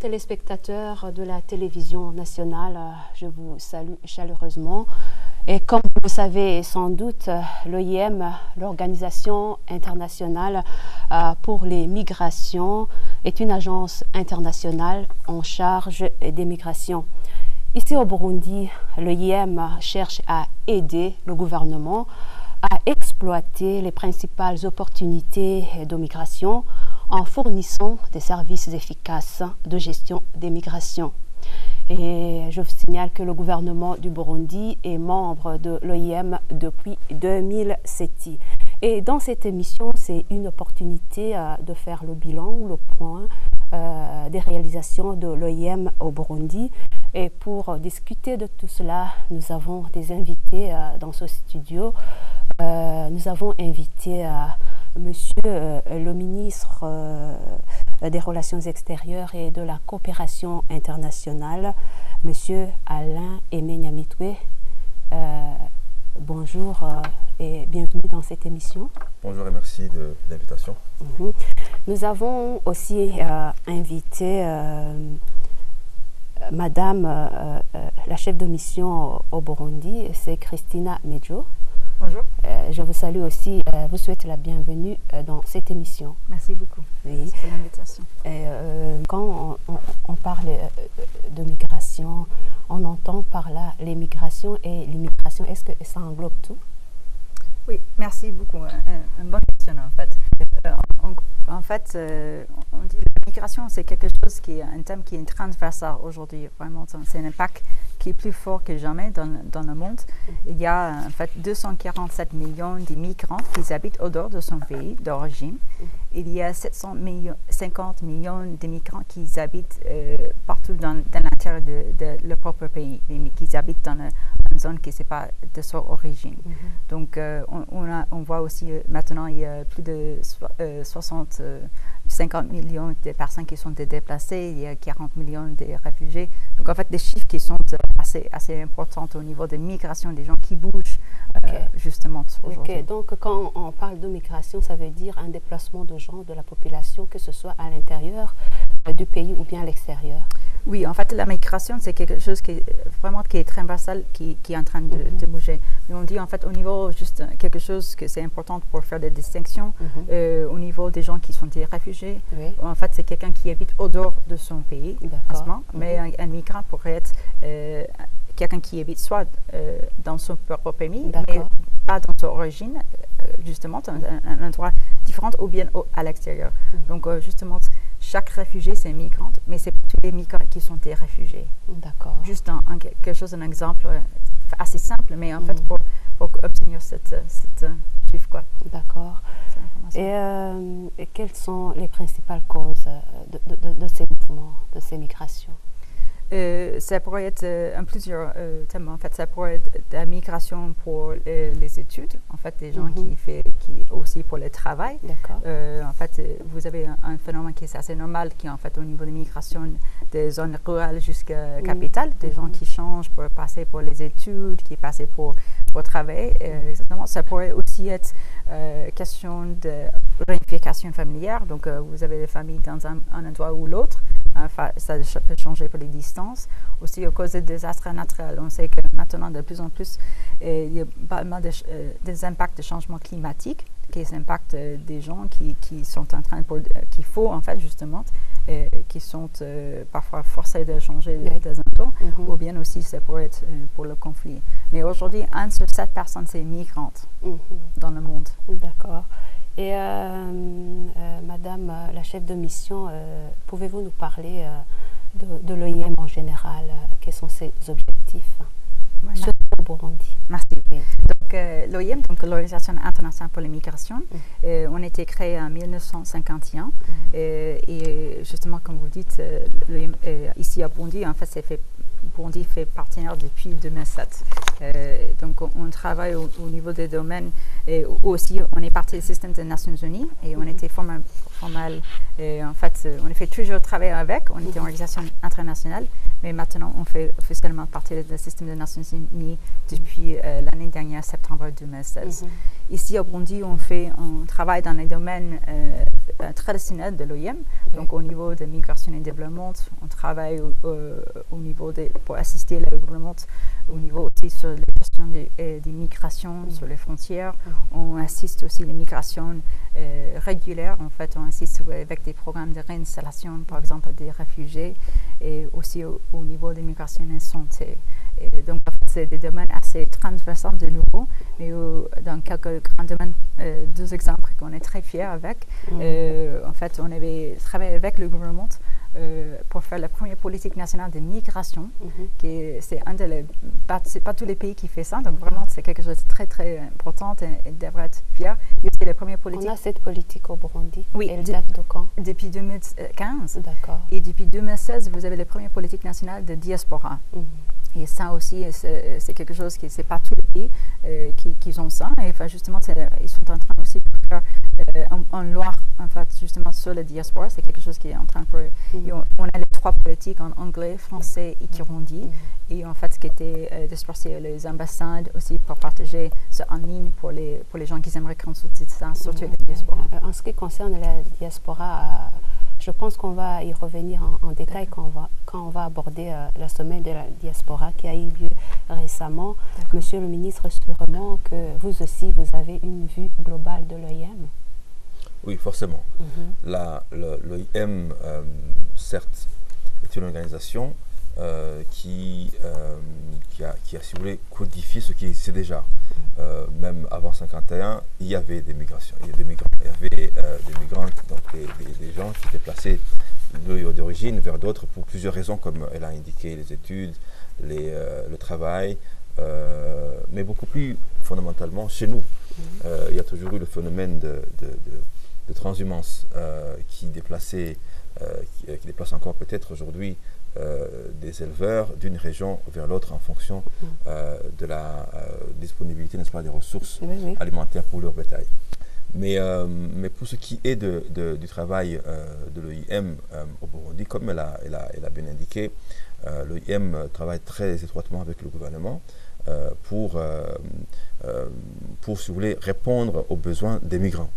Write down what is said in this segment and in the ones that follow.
téléspectateurs de la télévision nationale, je vous salue chaleureusement. Et comme vous le savez sans doute, l'OIM, l'Organisation internationale pour les migrations, est une agence internationale en charge des migrations. Ici au Burundi, l'OIM cherche à aider le gouvernement à exploiter les principales opportunités de migration en fournissant des services efficaces de gestion des migrations. Et je vous signale que le gouvernement du Burundi est membre de l'OIM depuis 2007. Et dans cette émission, c'est une opportunité de faire le bilan ou le point des réalisations de l'OIM au Burundi. Et pour discuter de tout cela, nous avons des invités dans ce studio. Nous avons invité Monsieur le ministre des Relations extérieures et de la coopération internationale, Monsieur Alain Aimé Nyamitwe. Bonjour et bienvenue dans cette émission. Bonjour et merci de l'invitation. Nous avons aussi invité Madame la chef de mission au Burundi, c'est Christina Medjo. Bonjour. Je vous salue aussi, vous souhaite la bienvenue dans cette émission. Merci beaucoup. Oui. Merci pour l'invitation. Quand on parle de migration, on entend par là les migrations et l'immigration. Est-ce que ça englobe tout? Oui, merci beaucoup. Une bonne question en fait. On dit que la migration, c'est quelque chose qui est un thème qui est transversal aujourd'hui. Vraiment, c'est un impact qui est plus fort que jamais dans le monde. Il y a en fait 247 millions d'immigrants qui habitent au dehors de son pays d'origine. Il y a 750 millions d'immigrants qui habitent partout dans l'intérieur de leur propre pays, mais qui habitent dans une zone qui n'est pas de son origine. Donc, on voit aussi maintenant, il y a plus de 50 millions de personnes qui sont déplacées, il y a 40 millions de réfugiés. Donc, en fait, des chiffres qui sont assez importants au niveau de migration, des gens qui bougent justement aujourd'hui. Donc, quand on parle de migration, ça veut dire un déplacement de gens, de la population, que ce soit à l'intérieur du pays ou bien à l'extérieur. Oui, en fait, la migration, c'est quelque chose qui est transversal, qui est en train de bouger. Mais on dit, en fait, au niveau, juste quelque chose que c'est important pour faire des distinctions, au niveau des gens qui sont des réfugiés, en fait, c'est quelqu'un qui habite au dehors de son pays, en ce moment, mais un migrant pourrait être quelqu'un qui habite soit dans son propre pays, mais pas dans son origine, justement, un endroit différent ou bien à l'extérieur. Donc, justement, chaque réfugié, c'est un migrant, mais c'est tous les migrants qui sont des réfugiés. D'accord. Juste quelque chose, un exemple assez simple, mais en fait, pour obtenir cette chiffre, quoi. D'accord. Et quelles sont les principales causes de ces mouvements, de ces migrations? Ça pourrait être plusieurs thèmes. En fait, ça pourrait être la migration pour les études, en fait, des gens qui aussi pour le travail. D'accord. En fait, vous avez un phénomène qui est assez normal, qui est en fait au niveau de migration des zones rurales jusqu'à capitale, des gens qui changent pour passer pour les études, qui passent pour travailler. Exactement. Ça pourrait aussi être question de réunification familière. Donc, vous avez des familles dans un endroit ou l'autre. Ça peut changer pour les distances. Aussi, à cause des désastres naturels, on sait que maintenant, de plus en plus, il y a pas mal des impacts de changement climatique qui impactent des gens qui sont en train qu'il faut, en fait, justement, qui sont parfois forcés de changer des endroits, ou bien aussi, ça pourrait être pour le conflit. Mais aujourd'hui, 1 sur 7 personnes, c'est migrantes dans le monde. D'accord. Et Madame la chef de mission, pouvez-vous nous parler de l'OIM en général? Quels sont ses objectifs sur le Burundi? Merci. Oui. Donc, l'OIM, donc l'Organisation internationale pour les migrations, on a été créé en 1951. Et justement, comme vous dites, l'OIM, ici à Burundi, en fait, Burundi fait partenaire depuis 2007. Donc, on travaille au niveau des domaines et aussi on est partie du système des Nations Unies et on était formel et en fait on a fait toujours travailler avec, on était une organisation internationale, mais maintenant on fait officiellement partie du système des Nations Unies depuis l'année dernière, septembre 2016. Ici au Burundi, on travaille dans les domaines traditionnels de l'OIM, donc au niveau de migration et développement, on travaille au niveau pour assister le gouvernement, au niveau aussi sur la gestion des migrations sur les frontières. On assiste aussi les migrations régulières, en fait, on assiste avec des programmes de réinstallation, par exemple, des réfugiés, et aussi au niveau des migrations et santé. Et donc, en fait, c'est des domaines assez transversaux de nouveau, mais dans quelques grands domaines, deux exemples qu'on est très fiers avec. En fait, on avait travaillé avec le gouvernement pour faire la première politique nationale de migration, c'est pas tous les pays qui font ça, donc vraiment c'est quelque chose de très très important et devrait être fier. Et aussi la première politique. On a cette politique au Burundi. Oui. Elle date de quand? Depuis 2015. D'accord. Et depuis 2016, vous avez la première politique nationale de diaspora. Et ça aussi, c'est quelque chose qui, c'est pas tous les pays qui ont ça. Et enfin, justement, ils sont en train aussi de faire une loi, en fait, justement, sur la diaspora. C'est quelque chose qui est en train de... On a les trois politiques en anglais, français et kirundi. Et en fait, ce qui était dispersé les ambassades aussi pour partager ça en ligne pour les gens qui aimeraient consulter ça, surtout la diaspora. En ce qui concerne la diaspora, je pense qu'on va y revenir en détail quand on va aborder la semaine de la diaspora qui a eu lieu récemment. Monsieur le ministre, sûrement que vous aussi, vous avez une vue globale de l'OIM. Oui, forcément. L'OIM, certes, est une organisation qui a, si vous voulez, codifié ce qui existait déjà. Même avant 1951, il y avait des migrations. Il y avait des migrants, donc des gens qui déplaçaient d'origine vers d'autres pour plusieurs raisons, comme elle a indiqué, les études, le travail, mais beaucoup plus fondamentalement chez nous. Il y a toujours eu le phénomène de transhumance qui déplace encore peut-être aujourd'hui des éleveurs d'une région vers l'autre en fonction de la disponibilité, n'est-ce pas, des ressources alimentaires pour leur bétail. Mais pour ce qui est du travail de l'OIM au Burundi, comme elle a bien indiqué, l'OIM travaille très étroitement avec le gouvernement pour, si vous voulez, répondre aux besoins des migrants.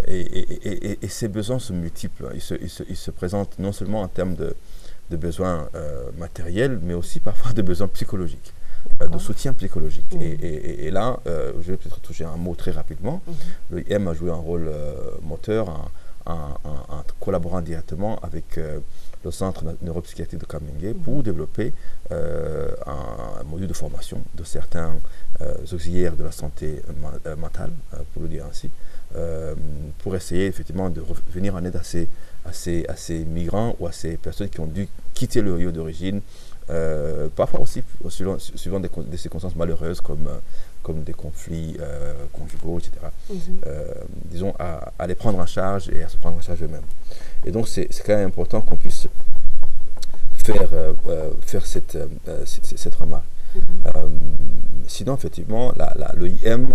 Et ces besoins sont multiples. Ils se présentent non seulement en termes de besoins matériels, mais aussi parfois de besoins psychologiques, de soutien psychologique. Et là, je vais peut-être toucher un mot très rapidement. L'OIM a joué un rôle moteur en collaborant directement avec le centre neuropsychiatrique de Kamenge pour développer un module de formation de certains auxiliaires de la santé mentale, pour le dire ainsi, pour essayer effectivement de venir en aide à ces migrants ou à ces personnes qui ont dû quitter leur lieu d'origine, parfois aussi suivant des circonstances malheureuses comme des conflits conjugaux, etc. Disons, à les prendre en charge et à se prendre en charge eux-mêmes. Et donc c'est quand même important qu'on puisse faire cette remarque. Sinon, effectivement, l'OIM,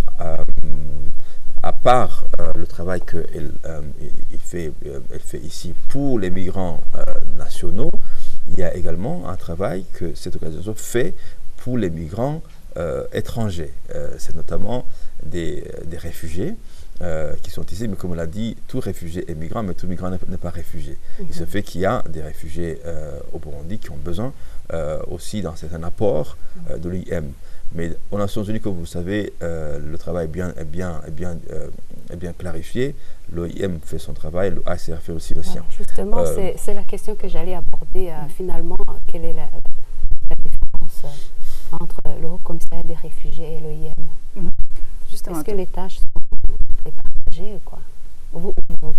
à part le travail qu'elle fait ici pour les migrants nationaux, il y a également un travail que cette organisation fait pour les migrants étrangers. C'est notamment des réfugiés qui sont ici, mais comme on l'a dit, tout réfugié est migrant, mais tout migrant n'est pas réfugié. Il se fait qu'il y a des réfugiés au Burundi qui ont besoin aussi d'un certain apport de l'OIM. Mais aux Nations Unies, comme vous savez, le travail est bien clarifié. L'OIM fait son travail, le HCR fait aussi le sien. Justement, c'est la question que j'allais aborder. Finalement, quelle est la différence entre le Haut Commissariat des réfugiés et l'OIM? Est-ce que les tâches sont partagées ou quoi? Vous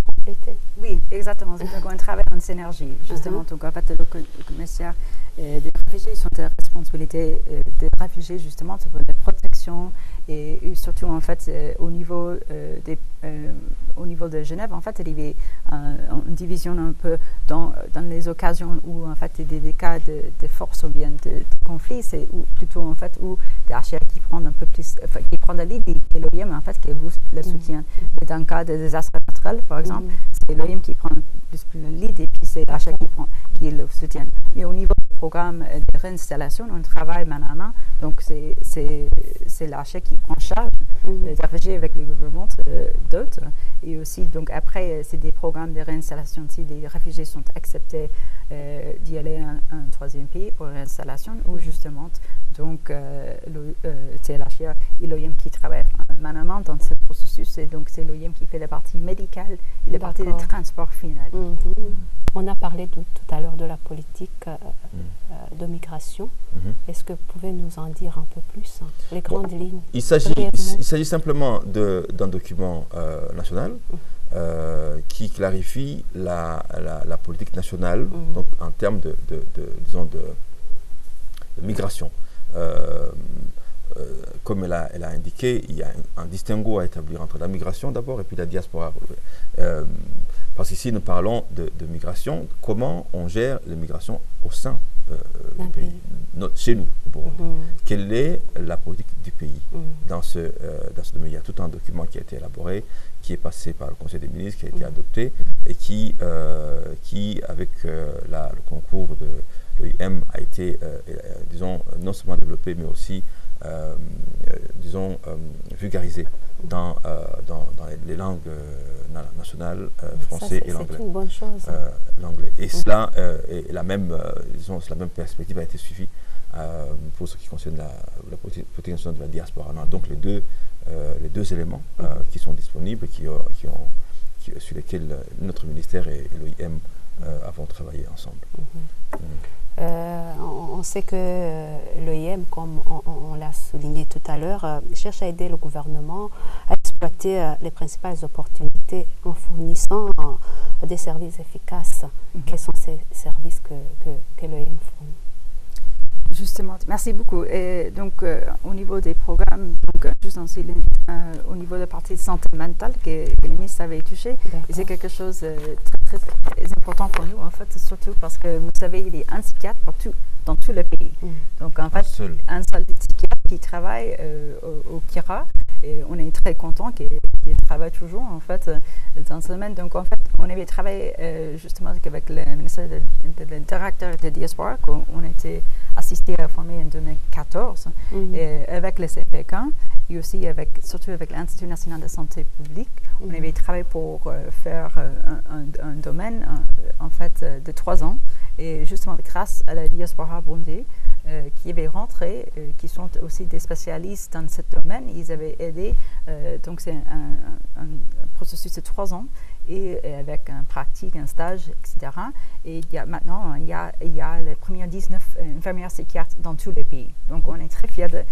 complétez? Oui, exactement. Donc, on travaille en synergie, justement. Donc, en fait, le commissaire des réfugiés sont des responsabilités des réfugiés, justement, pour la protection et surtout, en fait, au niveau de Genève, en fait, il y avait une division un peu dans les occasions où, en fait, des cas de force ou bien de conflit, c'est plutôt, en fait, où des HCR qui prend un peu plus, qui prend le lead et l'OIM en fait qui vous le soutient. Et dans le cas des désastres naturels, par exemple, c'est l'OIM qui prend plus le lead et puis c'est l'HA qui le soutient. Mais au niveau du programme de réinstallation, on travaille main à main, donc c'est l'HA qui prend charge des réfugiés avec le gouvernement d'autres. Et aussi, donc après, c'est des programmes de réinstallation. Si les réfugiés sont acceptés d'y aller à un troisième pays pour l'installation, ou justement, donc c'est l'HA et l'OIM qui travaillent main à main dans ce processus. Et donc, c'est l'OIM qui fait la partie médicale et la partie de transport final. On a parlé tout à l'heure de la politique de migration. Est-ce que vous pouvez nous en dire un peu plus, les grandes lignes? Il s'agit simplement d'un document national qui clarifie la politique nationale donc en termes disons de migration. Comme elle a indiqué, il y a un distinguo à établir entre la migration d'abord et puis la diaspora. Parce qu'ici, nous parlons de migration, comment on gère les migrations au sein du pays, chez nous, au Burundi. Quelle est la politique du pays dans ce domaine? Il y a tout un document qui a été élaboré, qui est passé par le Conseil des ministres, qui a été adopté et qui avec le concours de l'OIM, a été, disons, non seulement développé, mais aussi disons, vulgarisé dans les langues nationales, français et l'anglais. C'est une bonne chose. L'anglais. Et cela, la même perspective a été suivie pour ce qui concerne la politique nationale de la diaspora. On a donc les deux éléments qui sont disponibles, sur lesquels notre ministère et l'OIM avons travaillé ensemble. On sait que l'OIM, comme on l'a souligné tout à l'heure, cherche à aider le gouvernement à exploiter les principales opportunités en fournissant des services efficaces. Quels sont ces services que l'OIM fournit? Justement, merci beaucoup. Et donc, au niveau des programmes, donc, juste au niveau de la partie santé mentale que les ministres avaient touché, c'est quelque chose de très, très important pour nous, en fait, surtout parce que vous savez, il y a un psychiatre dans tout le pays. Donc, en fait, un seul psychiatre qui travaille au Kira. Et on est très content qu'il travaille toujours en fait dans ce domaine. Donc en fait, on avait travaillé justement avec le ministère le directeur de diaspora qu'on a été assisté à former en 2014 et avec le CPK et aussi surtout avec l'Institut national de santé publique. On avait travaillé pour faire un domaine en fait de 3 ans et justement grâce à la diaspora burundaise qui avaient rentré, qui sont aussi des spécialistes dans ce domaine. Ils avaient aidé, donc c'est un processus de 3 ans, et avec un pratique, un stage, etc. Et maintenant, il y a les premières 19 infirmières psychiatres dans tous les pays. Donc on est très fiers de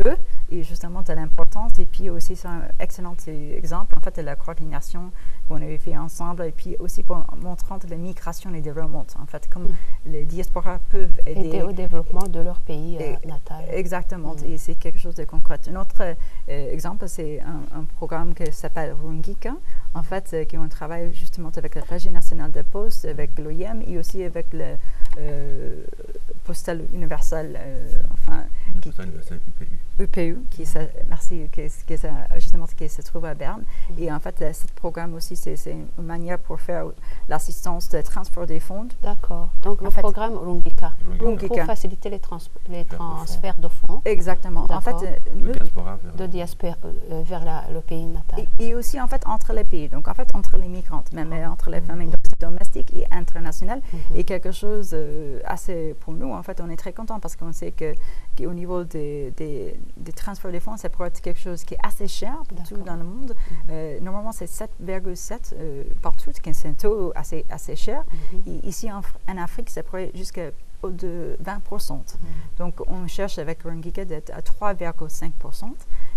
eux, et justement de l'importance, et puis aussi c'est un excellent exemple, en fait, de la coordination qu'on avait fait ensemble, et puis aussi pour montrant la migration et le développement, en fait, comme les diasporas peuvent aider au développement de leur pays natal. Exactement, et c'est quelque chose de concret. Un autre exemple, c'est un programme qui s'appelle Rungika, en fait, on travaille justement avec le Régie nationale de poste, avec l'OIM et aussi avec le Postal universel, UPU, qui se trouve à Berne. Et en fait, ce programme aussi, c'est une manière pour faire l'assistance de transfert des fonds. D'accord. Donc, le programme Rungika, pour faciliter les transferts de fonds. Exactement. En fait, de diaspora vers le pays natal. Et aussi, en fait, entre les pays. Donc, en fait, entre les migrants, même entre les familles. Donc, c'est domestique et international. Et quelque chose assez, pour nous, en fait, on est très content parce qu'on sait qu'au niveau des transferts des fonds, ça pourrait être quelque chose qui est assez cher partout dans le monde. Normalement, c'est 7,7 partout, c'est un taux assez cher. Et ici, en Afrique, ça pourrait jusqu'à de 20%. Donc, on cherche avec Rungika d'être à 3,5%.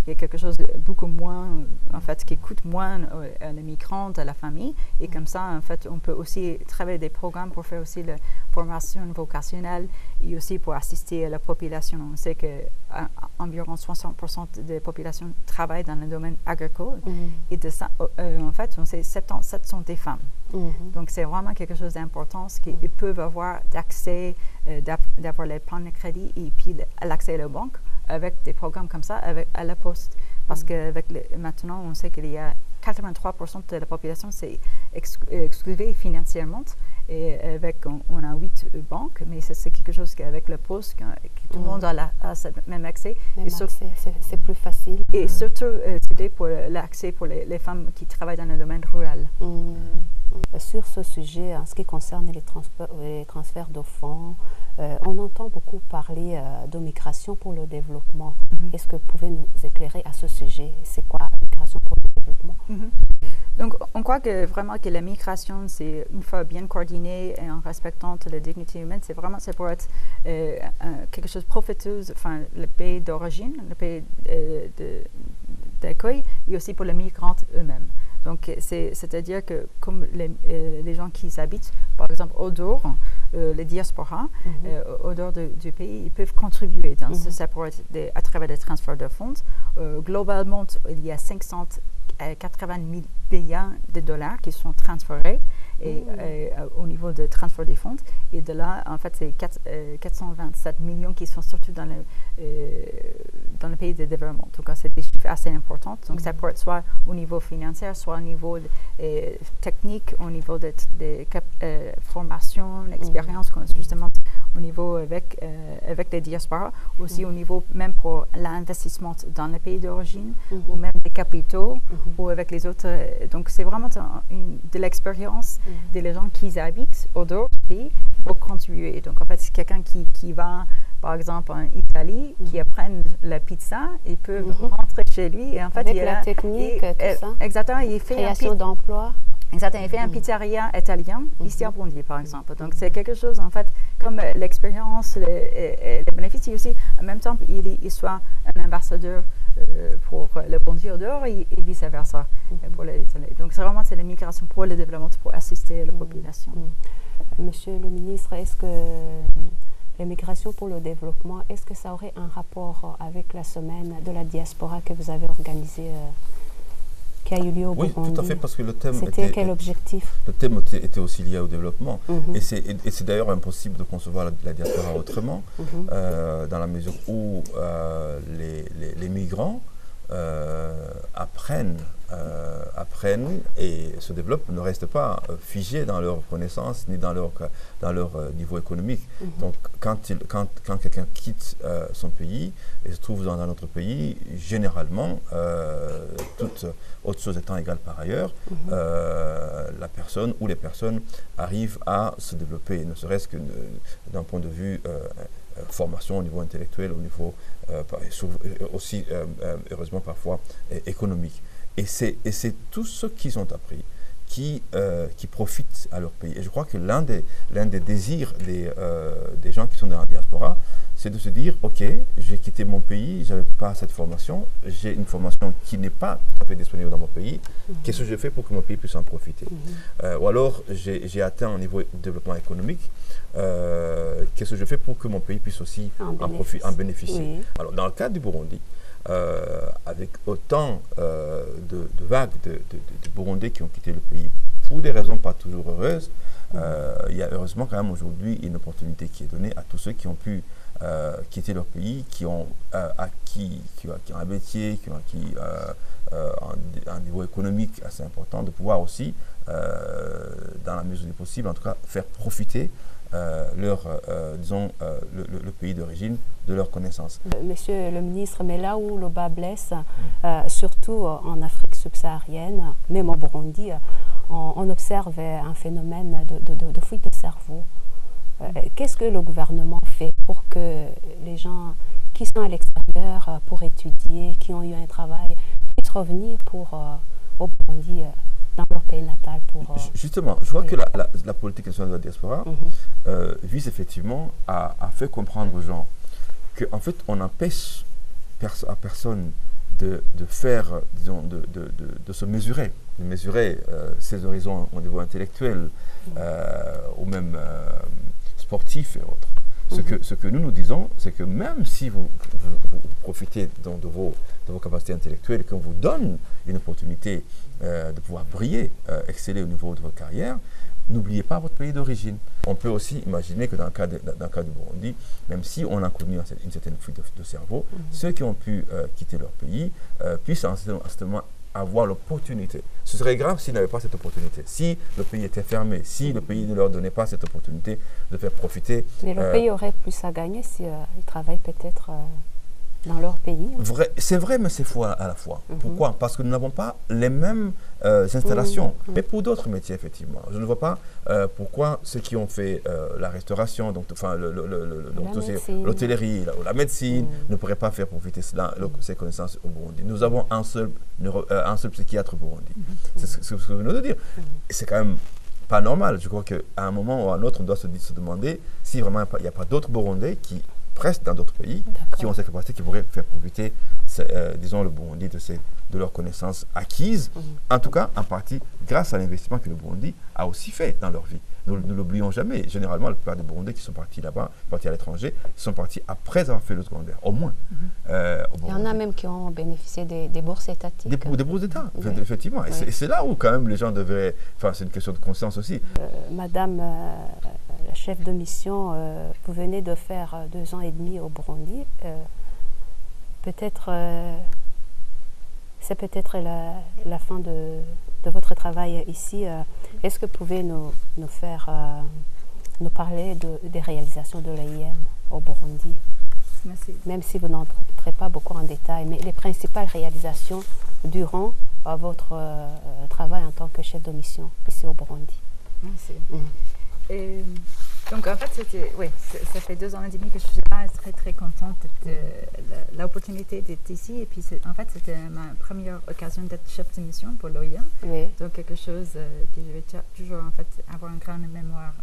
Il y a quelque chose de beaucoup moins, en fait, qui coûte moins à les migrants, à la famille. Et comme ça, en fait, on peut aussi travailler des programmes pour faire aussi la formation vocationnelle et aussi pour assister à la population. On sait qu'environ 60% des populations travaillent dans le domaine agricole. Et de ça, en fait, on sait 77 sont des femmes. Donc, c'est vraiment quelque chose d'important qu'ils peuvent avoir d'accès, d'avoir les plans de crédit et puis l'accès à la banque. avec des programmes comme ça à la Poste. Parce que maintenant, on sait qu'il y a 83% de la population c'est exclue financièrement. Et on a 8 banques, mais c'est quelque chose qu'avec la Poste, que tout le monde a ce même accès. C'est plus facile. Et surtout, c'était pour l'accès pour les femmes qui travaillent dans le domaine rural. Sur ce sujet, en ce qui concerne les transferts de fonds, on entend beaucoup parler de migration pour le développement. Est-ce que vous pouvez nous éclairer à ce sujet? C'est quoi la migration pour le développement? Donc, on croit que vraiment que la migration, c'est une fois bien coordonnée et en respectant la dignité humaine, ça pourrait être quelque chose de profiteuse, enfin, le pays d'origine, le pays d'accueil, et aussi pour les migrants eux-mêmes. Donc, c'est-à-dire que comme les gens qui habitent, par exemple, au dehors, les diasporas, au dehors du pays, ils peuvent contribuer. Donc, ça pourrait être à travers des transferts de fonds. Globalement, il y a 580 milliards de dollars qui sont transférés au niveau de transfert des fonds. Et de là, en fait, c'est 427 millions qui sont surtout dans le pays de développement. Donc, c'est des chiffres assez importants. Donc, ça peut être soit au niveau financier, soit au niveau technique, au niveau de formation, expérience, justement au niveau avec les diasporas, aussi au niveau même pour l'investissement dans les pays d'origine, ou même des capitaux, ou avec les autres. Donc, c'est vraiment de l'expérience des gens qui habitent au dehors du pays pour contribuer. Donc, en fait, c'est quelqu'un qui va, par exemple, en Italie, qui apprend la pizza, il peut rentrer chez lui. Et en fait, avec la technique, tout ça. Exactement. Il fait création d'emploi. Exactement. Il fait un pizzeria italien ici à Bondy, par exemple. Donc, c'est quelque chose, en fait, comme l'expérience, les bénéfices, et aussi, en même temps, il soit un ambassadeur pour le Bondy au dehors et vice-versa pour l'Italie. Donc, c'est vraiment la migration pour le développement, pour assister la population. Monsieur le ministre, est-ce que l'immigration pour le développement, est-ce que ça aurait un rapport avec la semaine de la diaspora que vous avez organisée, qui a eu lieu au Burundi? Oui, tout à fait, parce que le thème c'était quel objectif? Le thème était aussi lié au développement. Et c'est d'ailleurs impossible de concevoir la diaspora autrement, dans la mesure où les migrants apprennent et se développent, ne restent pas figés dans leur connaissance ni dans leur niveau économique. Donc quand quelqu'un quitte son pays et se trouve dans un autre pays, généralement, toute autre chose étant égale par ailleurs, la personne ou les personnes arrivent à se développer, ne serait-ce que d'un point de vue formation au niveau intellectuel, au niveau aussi, heureusement parfois, économique. Et c'est tout ce qu'ils ont appris qui profitent à leur pays. Et je crois que l'un des désirs des gens qui sont dans la diaspora, c'est de se dire, ok, j'ai quitté mon pays, je n'avais pas cette formation, j'ai une formation qui n'est pas tout à fait disponible dans mon pays, qu'est-ce que je fais pour que mon pays puisse en profiter? Ou alors, j'ai atteint un niveau de développement économique, qu'est-ce que je fais pour que mon pays puisse aussi en bénéficier? Alors, dans le cadre du Burundi, avec autant de vagues de Burundais qui ont quitté le pays pour des raisons pas toujours heureuses, il y a heureusement quand même aujourd'hui une opportunité qui est donnée à tous ceux qui ont pu quitter leur pays, qui ont acquis un métier, qui ont acquis un niveau économique assez important, de pouvoir aussi, dans la mesure du possible, en tout cas, faire profiter le pays d'origine de leurs connaissances. Monsieur le ministre, mais là où le bas blesse, surtout en Afrique subsaharienne, même au Burundi, on observe un phénomène de fuite de cerveau. Qu'est-ce que le gouvernement fait pour que les gens qui sont à l'extérieur pour étudier, qui ont eu un travail, puissent revenir au Burundi, dans leur pays natal Justement, je crois que la politique nationale de la diaspora vise effectivement à faire comprendre aux gens qu'en fait, on empêche à personne de faire, disons, de se mesurer, ses horizons au niveau intellectuel ou même sportif et autres. Ce que nous disons, c'est que même si vous profitez de vos capacités intellectuelles et qu'on vous donne une opportunité de pouvoir briller, exceller au niveau de votre carrière, n'oubliez pas votre pays d'origine. On peut aussi imaginer que dans le cas du Burundi, même si on a connu une certaine fuite de cerveau, ceux qui ont pu quitter leur pays puissent en ce moment avoir l'opportunité. Ce serait grave s'ils n'avaient pas cette opportunité. Si le pays était fermé, si le pays ne leur donnait pas cette opportunité de faire profiter. Mais le pays aurait plus à gagner s'ils travaillent peut-être dans leur pays. C'est vrai, mais c'est faux à la fois. Pourquoi? Parce que nous n'avons pas les mêmes installations. Mais pour d'autres métiers, effectivement. Je ne vois pas pourquoi ceux qui ont fait la restauration, l'hôtellerie, la médecine, ne pourraient pas faire profiter ces connaissances au Burundi. Nous avons un seul psychiatre au Burundi. C'est ce que je venez de dire. C'est quand même pas normal. Je crois qu'à un moment ou à un autre, on doit se demander si vraiment il n'y a pas d'autres Burundais qui presque dans d'autres pays, qui ont cette capacité, qui pourraient faire profiter, disons, le Burundi de leurs connaissances acquises, en tout cas en partie grâce à l'investissement que le Burundi a aussi fait dans leur vie. Nous ne l'oublions jamais. Généralement, la plupart des Burundais qui sont partis là-bas, partis à l'étranger, sont partis après avoir fait le secondaire, au moins. Il y en a même qui ont bénéficié des bourses étatiques. Des bourses d'État, effectivement. Et c'est là où quand même les gens devraient... Enfin, c'est une question de conscience aussi. Madame la chef de mission, vous venez de faire 2 ans et demi au Burundi. C'est peut-être la fin de votre travail ici. Est-ce que vous pouvez nous parler des réalisations de l'OIM au Burundi? Merci. Même si vous n'entrez pas beaucoup en détail, mais les principales réalisations durant votre travail en tant que chef de mission ici au Burundi. Merci. Et donc en fait, ça fait 2 ans et demi que je suis là, très très contente de l'opportunité d'être ici. Et puis en fait, c'était ma première occasion d'être chef de mission pour l'OIM. Oui. Donc quelque chose que je vais toujours en fait avoir une grande mémoire.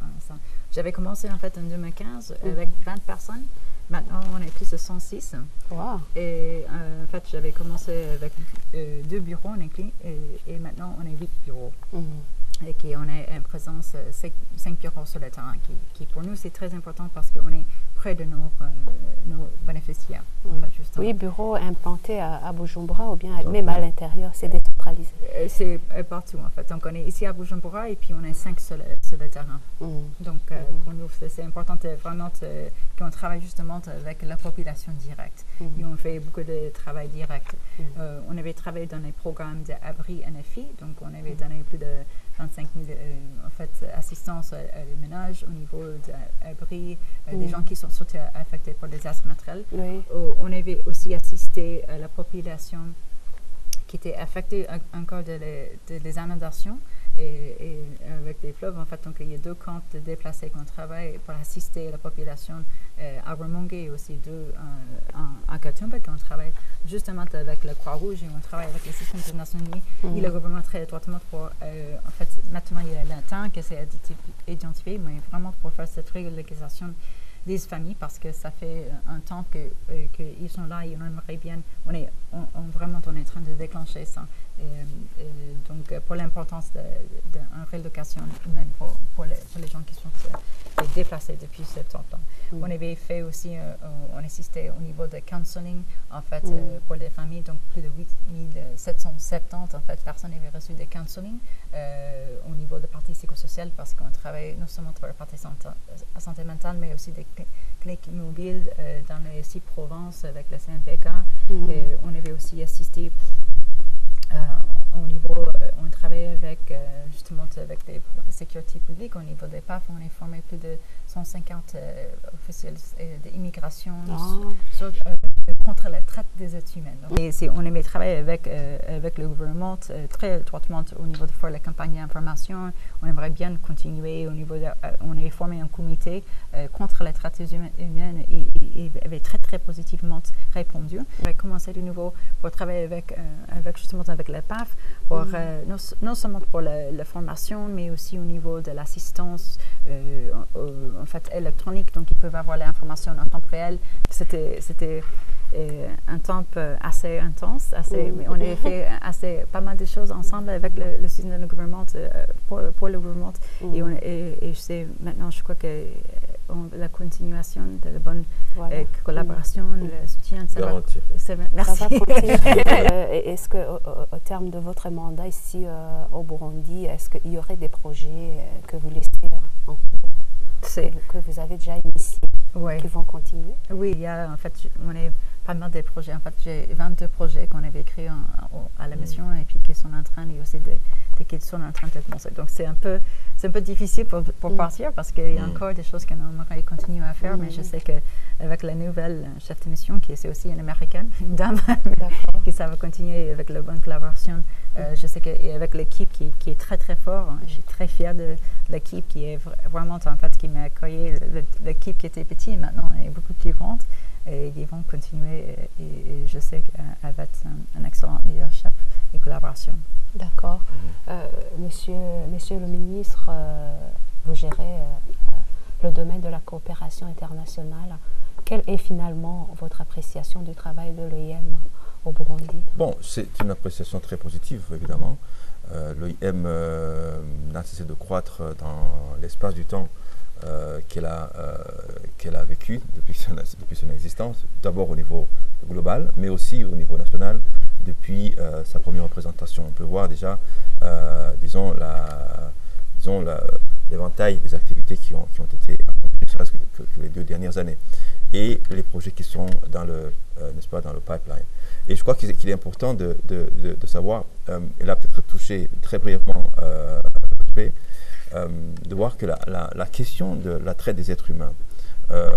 J'avais commencé en fait en 2015 avec 20 personnes. Maintenant, on est plus de 106. Wow. Et en fait, j'avais commencé avec 2 bureaux en Inclin et maintenant on est 8 bureaux. Et on a une présence 5 bureaux sur le terrain, qui pour nous c'est très important parce qu'on est près de nos bénéficiaires. En fait, oui, bureaux implantés à Bujumbura ou bien même à l'intérieur, c'est décentralisé. C'est partout en fait. Donc on est ici à Bujumbura et puis on est 5 sur le terrain. Donc pour nous c'est important vraiment qu'on travaille justement avec la population directe. Et on fait beaucoup de travail direct. On avait travaillé dans les programmes d'abri NFI, donc on avait donné plus de 25 000 en fait, assistances à les ménages au niveau d'abri, des gens qui sont surtout affectés par des désastres naturels. Oui. On avait aussi assisté à la population qui était affectée encore des inondations et avec des fleuves. En fait, donc il y a 2 camps de déplacés qu'on travaille pour assister la population à Rumonge et aussi 2 à Katumba qu'on travaille justement avec la Croix-Rouge et on travaille avec les systèmes internationaux et le gouvernement très étroitement pour, en fait, maintenant il y a le temps que c'est identifié, mais vraiment pour faire cette régularisation des familles parce que ça fait un temps qu'ils sont là et on aimerait bien, vraiment on est en train de déclencher ça. Donc pour l'importance d'une rélocation humaine pour les gens qui sont déplacés depuis 70 ans. On avait fait aussi, on assistait au niveau de counseling en fait pour les familles, donc plus de 8770 en fait personnes avaient reçu des counseling au niveau de partie psychosociale parce qu'on travaille non seulement sur la partie santé mentale mais aussi des cliniques mobiles dans les 6 provinces avec la CNPK. Et on avait aussi assisté au niveau, on travaille avec justement avec des sécurités publiques au niveau des PAF, on a formé plus de 150 officiels d'immigration contre la traite des êtres humains. Donc, et on aimait travailler avec le gouvernement très étroitement au niveau de faire la campagne d'information. On aimerait bien continuer au niveau on avait formé un comité contre la traite humaine et avait très très positivement répondu. On a commencé de nouveau pour travailler justement avec la PAF pour non seulement pour la formation mais aussi au niveau de l'assistance en fait électronique, donc ils peuvent avoir l'information en temps réel. C'était un temps assez intense, mais on a fait pas mal de choses ensemble avec le système de gouvernement pour le gouvernement et je sais maintenant, je crois que la continuation de la bonne collaboration, le soutien. Ça Garantir. Merci. Ça va continuer. Est-ce qu'au terme de votre mandat ici au Burundi, est-ce qu'il y aurait des projets que vous laissez en cours, que vous avez déjà initiés, qui vont continuer? Oui, il y a en fait, on est pas mal des projets. En fait, j'ai 22 projets qu'on avait écrits à la mission et puis qui sont en train, il y a aussi qui sont en train de commencer. Donc c'est un peu difficile pour partir parce qu'il y a encore des choses qu'on aimerait continuer à faire, mais je sais qu'avec la nouvelle chef de mission, qui est aussi une américaine, une dame, qui ça va continuer avec la bonne collaboration. Je sais qu'avec l'équipe qui est très très fort, je suis très fière de l'équipe qui est vraiment en fait qui m'a accueilli. L'équipe qui était petite maintenant est beaucoup plus grande. Et ils vont continuer et je sais qu'elle va être un excellent leadership et collaboration. D'accord. Monsieur le ministre, vous gérez le domaine de la coopération internationale. Quelle est finalement votre appréciation du travail de l'OIM au Burundi? Bon, c'est une appréciation très positive, évidemment. L'OIM n'a cessé de croître dans l'espace du temps qu'elle a vécu depuis son existence, d'abord au niveau global, mais aussi au niveau national, depuis sa première représentation. On peut voir déjà, disons, l'éventail des activités qui ont été accomplies que les 2 dernières années, et les projets qui sont dans le pipeline. Et je crois qu'il est important de savoir, et là peut-être toucher très brièvement de voir que la question de la traite des êtres humains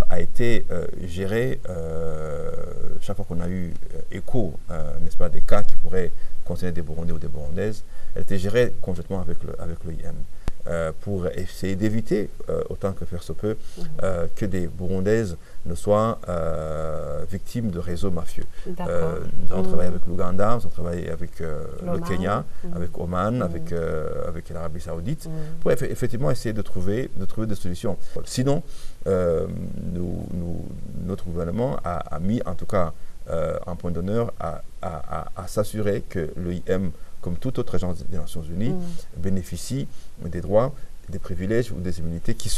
a été gérée chaque fois qu'on a eu écho, n'est-ce pas, des cas qui pourraient concerner des Burundais ou des Burundaises. Elle était gérée conjointement avec l'OIM pour essayer d'éviter, autant que faire se peut, que des Burundaises ne soient victimes de réseaux mafieux. Nous avons travaillé avec l'Ouganda, nous avons travaillé avec le Kenya, avec Oman, avec l'Arabie Saoudite, pour effectivement essayer de trouver des solutions. Sinon, notre gouvernement a mis en tout cas un point d'honneur à s'assurer que l'OIM, comme toute autre agence des Nations Unies, bénéficie des droits, des privilèges ou des immunités qui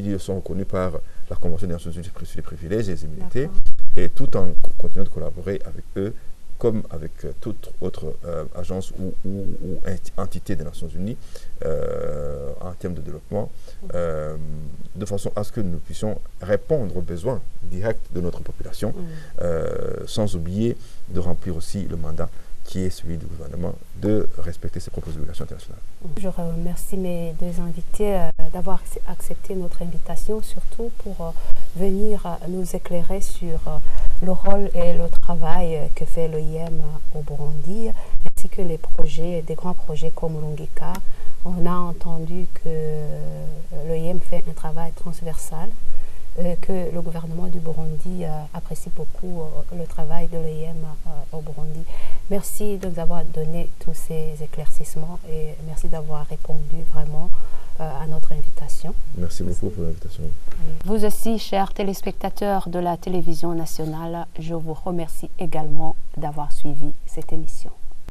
lui sont reconnus par la Convention des Nations Unies sur les privilèges et les immunités, et tout en continuant de collaborer avec eux, comme avec toute autre agence ou entité des Nations Unies en termes de développement, de façon à ce que nous puissions répondre aux besoins directs de notre population, sans oublier de remplir aussi le mandat qui est celui du gouvernement de respecter ses propres obligations internationales. Je remercie mes 2 invités d'avoir accepté notre invitation, surtout pour venir nous éclairer sur le rôle et le travail que fait l'OIM au Burundi, ainsi que les projets, des grands projets comme Lungika. On a entendu que l'OIM fait un travail transversal, que le gouvernement du Burundi apprécie beaucoup le travail de l'OIM au Burundi. Merci de nous avoir donné tous ces éclaircissements et merci d'avoir répondu vraiment à notre invitation. Merci beaucoup pour l'invitation. Vous aussi, chers téléspectateurs de la télévision nationale, je vous remercie également d'avoir suivi cette émission.